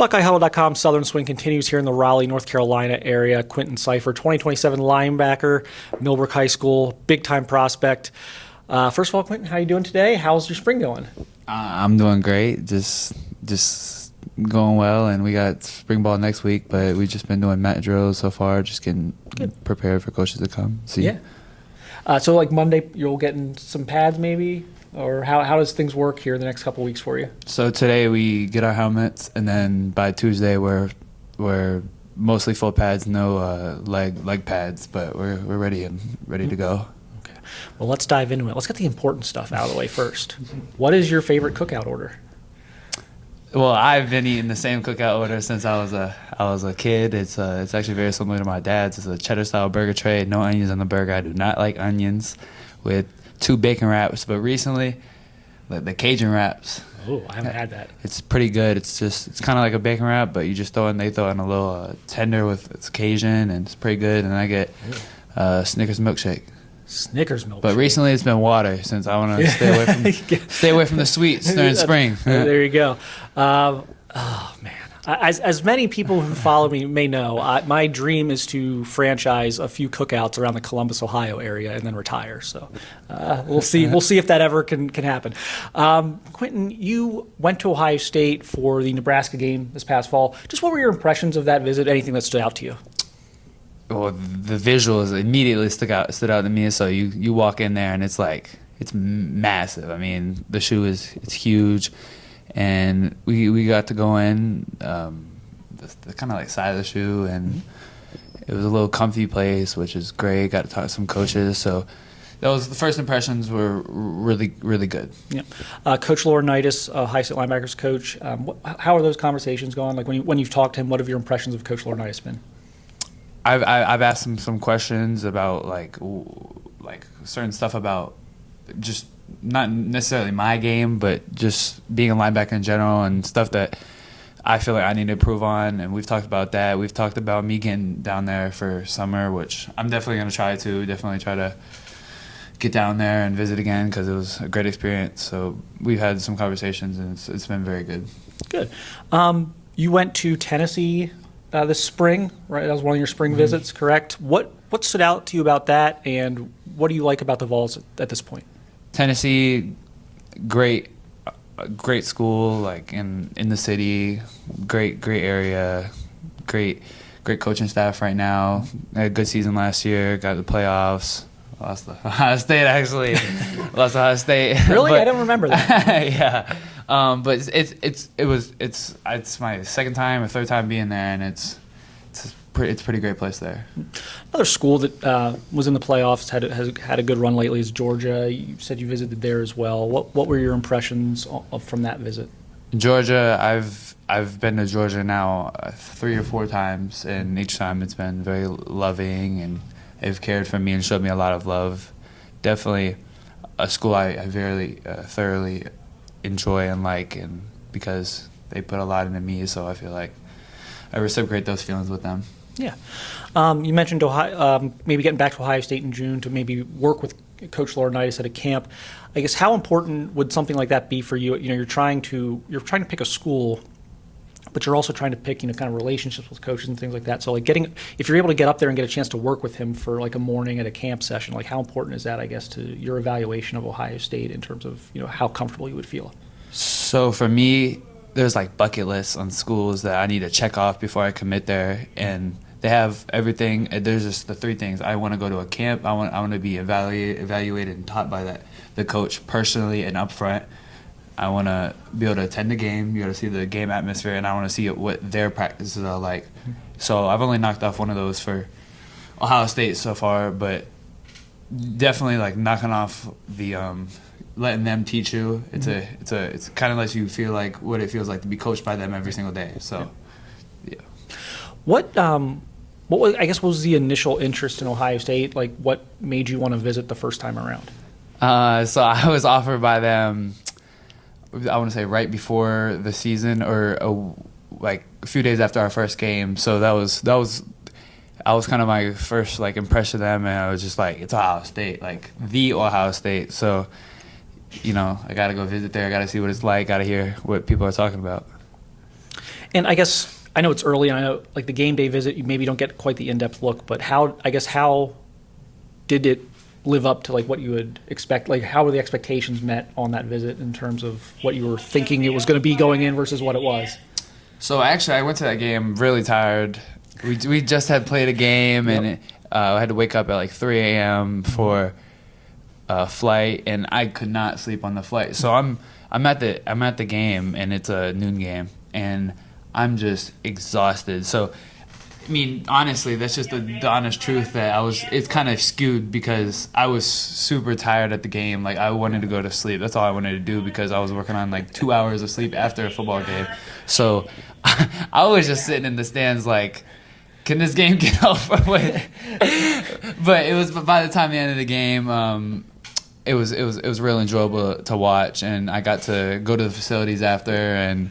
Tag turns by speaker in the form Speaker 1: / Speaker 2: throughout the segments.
Speaker 1: BuckeyeHuddle.com Southern Swing continues here in the Raleigh, North Carolina area. Quinton Cypher, 2027 linebacker, Millbrook High School, big-time prospect. First of all, Quinton, how are you doing today? How's your spring going?
Speaker 2: I'm doing great. Just going well, and we got spring ball next week, but we've just been doing mat drills so far, just getting prepared for coaches to come. See.
Speaker 1: Yeah. So like Monday, you'll get in some pads maybe? Or how does things work here the next couple of weeks for you?
Speaker 2: So today we get our helmets, and then by Tuesday we're mostly full pads, no leg pads, but we're ready to go.
Speaker 1: Okay. Well, let's dive into it. Let's get the important stuff out of the way first. What is your favorite cookout order?
Speaker 2: Well, I've been eating the same cookout order since I was a kid. It's actually very similar to my dad's. It's a cheddar style burger tray, no onions on the burger. I do not like onions, with 2 bacon wraps, but recently the Cajun wraps.
Speaker 1: Oh, I haven't had that.
Speaker 2: It's pretty good. It's kind of like a bacon wrap, but they throw in a little tender with it's Cajun, and it's pretty good. And I get Snickers milkshake.
Speaker 1: Snickers milkshake.
Speaker 2: But recently it's been water, since I want to stay away from the sweets during spring.
Speaker 1: There you go. Oh man. As many people who follow me may know, my dream is to franchise a few cookouts around the Columbus, Ohio area and then retire. So we'll see. We'll see if that ever can happen. Quinton, you went to Ohio State for the Nebraska game this past fall. Just what were your impressions of that visit? Anything that stood out to you?
Speaker 2: Well, the visuals immediately stood out to me. So you walk in there and it's massive. I mean, the shoe it's huge. And we got to go in the kind of like side of the shoe, and it was a little comfy place, which is great. Got to talk to some coaches, so the first impressions were really, really good.
Speaker 1: Yeah, Coach Laurinaitis, Ohio State linebackers coach. How are those conversations going? Like when you've talked to him, what have your impressions of Coach Laurinaitis been?
Speaker 2: I've asked him some questions about like certain stuff about just not necessarily my game, but just being a linebacker in general and stuff that I feel like I need to improve on. And we've talked about that. We've talked about me getting down there for summer, which I'm definitely going to try to get down there and visit again, because it was a great experience. So we've had some conversations, and it's been very good.
Speaker 1: Good. You went to Tennessee this spring, right? That was one of your spring visits, correct? What stood out to you about that, and what do you like about the Vols at this point?
Speaker 2: Tennessee, great school, like in the city, great area, great coaching staff right now. Had a good season last year, got the playoffs. Lost to Ohio State, actually. Lost to Ohio State.
Speaker 1: Really? I don't remember that.
Speaker 2: Yeah. But it's my second time or third time being there, and it's a pretty great place there.
Speaker 1: Another school that was in the playoffs, has had a good run lately, is Georgia. You said you visited there as well. What were your impressions from that visit?
Speaker 2: Georgia, I've been to Georgia now 3 or 4 times, and each time it's been very loving, and they've cared for me and showed me a lot of love. Definitely a school I very thoroughly enjoy and like, and because they put a lot into me, so I feel like I reciprocate those feelings with them.
Speaker 1: Yeah. You mentioned Ohio, maybe getting back to Ohio State in June to maybe work with Coach Laurinaitis at a camp. I guess how important would something like that be for you? You know, you're trying to pick a school, but you're also trying to pick, kind of relationships with coaches and things like that. So like if you're able to get up there and get a chance to work with him for like a morning at a camp session, like how important is that, I guess, to your evaluation of Ohio State in terms of, how comfortable you would feel?
Speaker 2: So for me, there's like bucket lists on schools that I need to check off before I commit there, and they have everything. There's just the 3 things. I want to go to a camp. I want to be evaluated and taught by the coach personally and up front. I want to be able to attend the game. You got to see the game atmosphere, and I want to see what their practices are like. So I've only knocked off one of those for Ohio State so far, but definitely like knocking off the letting them teach you. It's kind of lets you feel like what it feels like to be coached by them every single day. So, yeah.
Speaker 1: What was the initial interest in Ohio State? Like, what made you want to visit the first time around?
Speaker 2: So I was offered by them, I want to say right before the season, or like a few days after our first game. So that was kind of my first like impression of them, and I was just like, it's Ohio State, like the Ohio State. So, I got to go visit there. I got to see what it's like. Got to hear what people are talking about.
Speaker 1: And I guess I know it's early, and I know like the game day visit, you maybe don't get quite the in-depth look, but how did it live up to like what you would expect? Like how were the expectations met on that visit in terms of what you were thinking it was going to be going in versus what it was?
Speaker 2: So actually, I went to that game really tired. We just had played a game, and I had to wake up at like 3 a.m. for a flight, and I could not sleep on the flight. So I'm at the game, and it's a noon game, and I'm just exhausted. So, I mean, honestly, that's just the honest truth that it's kind of skewed because I was super tired at the game. Like, I wanted to go to sleep. That's all I wanted to do because I was working on like 2 hours of sleep after a football game. So I was just sitting in the stands like, can this game get over with? But it was by the time the end of the game, it was real enjoyable to watch, and I got to go to the facilities after and.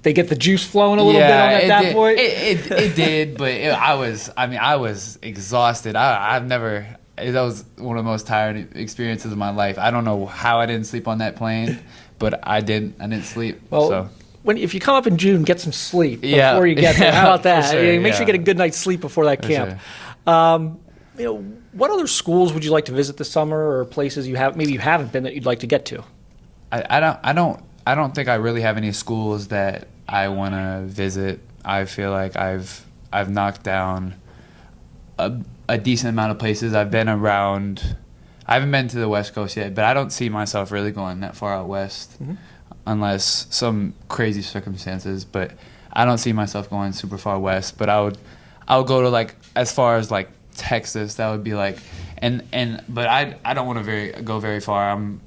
Speaker 1: They get the juice flowing a little bit on at that point?
Speaker 2: It did, but I was exhausted. That was one of the most tired experiences of my life. I don't know how I didn't sleep on that plane, but I didn't sleep.
Speaker 1: Well,
Speaker 2: so.
Speaker 1: If you come up in June, get some sleep before you get there. How about that?
Speaker 2: Sure,
Speaker 1: make sure you get a good night's sleep before that camp.
Speaker 2: Sure.
Speaker 1: What other schools would you like to visit this summer, or places you haven't been that you'd like to get to?
Speaker 2: I don't think I really have any schools that I want to visit. I feel like I've knocked down a decent amount of places. I've been around. I haven't been to the West Coast yet, but I don't see myself really going that far out west unless some crazy circumstances. But I don't see myself going super far west. But I would go to like as far as like Texas. That would be like but I don't want to go very far. I'm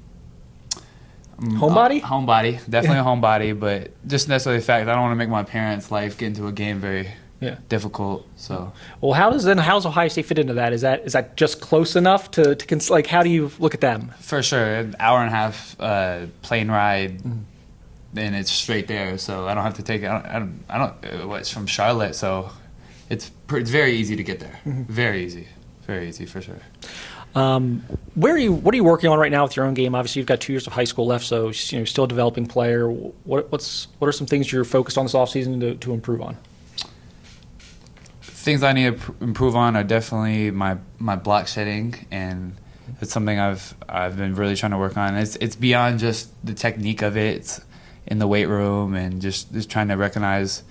Speaker 1: homebody?
Speaker 2: Homebody. Definitely a homebody, but just necessarily the fact I don't want to make my parents' life get into a game very difficult. So,
Speaker 1: well, how's Ohio State fit into that? Is that just close enough to like how do you look at them?
Speaker 2: For sure, an hour and a half plane ride, and it's straight there. So I don't have to take it. I don't. It's from Charlotte, so it's very easy to get there. Very easy for sure.
Speaker 1: What are you working on right now with your own game? Obviously, you've got 2 years of high school left, so still a developing player. What are some things you're focused on this offseason to improve on?
Speaker 2: Things I need to improve on are definitely my block shedding, and it's something I've been really trying to work on. It's beyond just the technique of it. It's in the weight room and just trying to recognize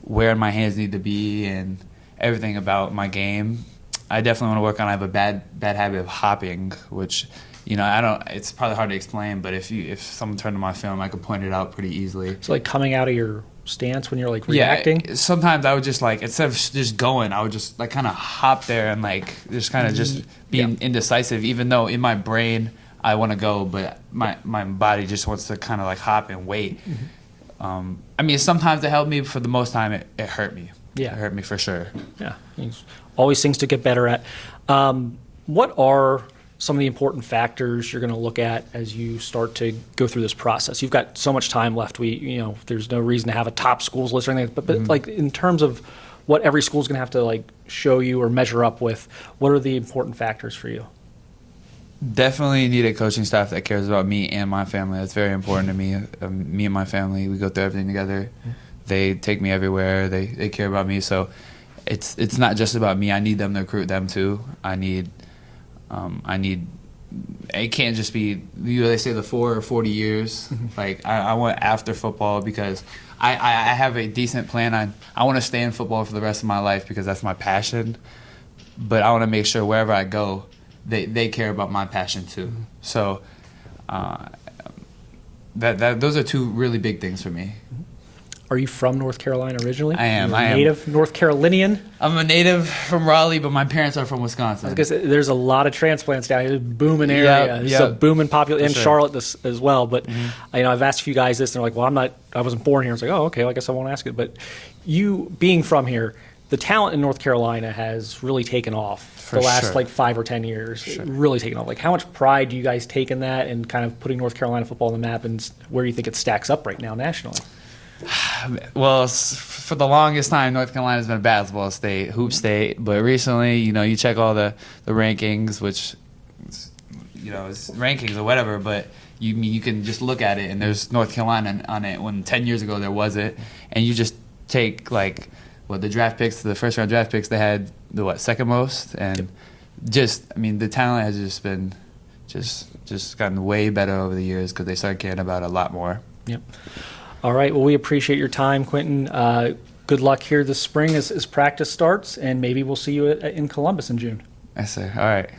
Speaker 2: where my hands need to be and everything about my game. I definitely want to work on. I have a bad habit of hopping, which, I don't. It's probably hard to explain, but if someone turned to my film, I could point it out pretty easily.
Speaker 1: So like coming out of your stance when you're like reacting.
Speaker 2: Yeah. Sometimes I would just like instead of just going, I would just like kind of hop there and like just kind of just being indecisive, even though in my brain I want to go, but my body just wants to kind of like hop and wait. Sometimes it helped me, but for the most time it hurt me. Yeah, it hurt me for sure.
Speaker 1: Yeah. Always things to get better at. What are some of the important factors you're going to look at as you start to go through this process? You've got so much time left. There's no reason to have a top schools list or anything. But like in terms of what every school is going to have to like show you or measure up with, what are the important factors for you?
Speaker 2: Definitely need a coaching staff that cares about me and my family. That's very important to me. Me and my family, we go through everything together. They take me everywhere. They care about me. So it's not just about me. I need them to recruit them too. I need it can't just be they say the 4 or 40 years. Like I want after football because I have a decent plan. I want to stay in football for the rest of my life because that's my passion. But I want to make sure wherever I go, they care about my passion too. So those are two really big things for me.
Speaker 1: Are you from North Carolina originally?
Speaker 2: I am.
Speaker 1: You're a native North Carolinian?
Speaker 2: I'm a native from Raleigh, but my parents are from Wisconsin.
Speaker 1: I was gonna say, there's a lot of transplants down here. It's a booming area. It's a booming population, and Charlotte as well. But I've asked a few guys this, and they're like, "Well, I wasn't born here." I was like, "Oh, okay. Well, I guess I won't ask it." But you being from here, the talent in North Carolina has really taken off the last 5 or 10 years. Really taken off. Like, how much pride do you guys take in that, and kind of putting North Carolina football on the map, and where do you think it stacks up right now nationally?
Speaker 2: Well, for the longest time, North Carolina's been a basketball state, hoop state. But recently, you check all the rankings, which, it's rankings or whatever. But you can just look at it, and there's North Carolina on it. When 10 years ago there wasn't, and you just take like the draft picks, the first round draft picks, they had the second most, and the talent has just been just gotten way better over the years because they started caring about it a lot more.
Speaker 1: Yep. All right. Well, we appreciate your time, Quinton. Good luck here this spring as practice starts, and maybe we'll see you in Columbus in June.
Speaker 2: Yes, sir. All right.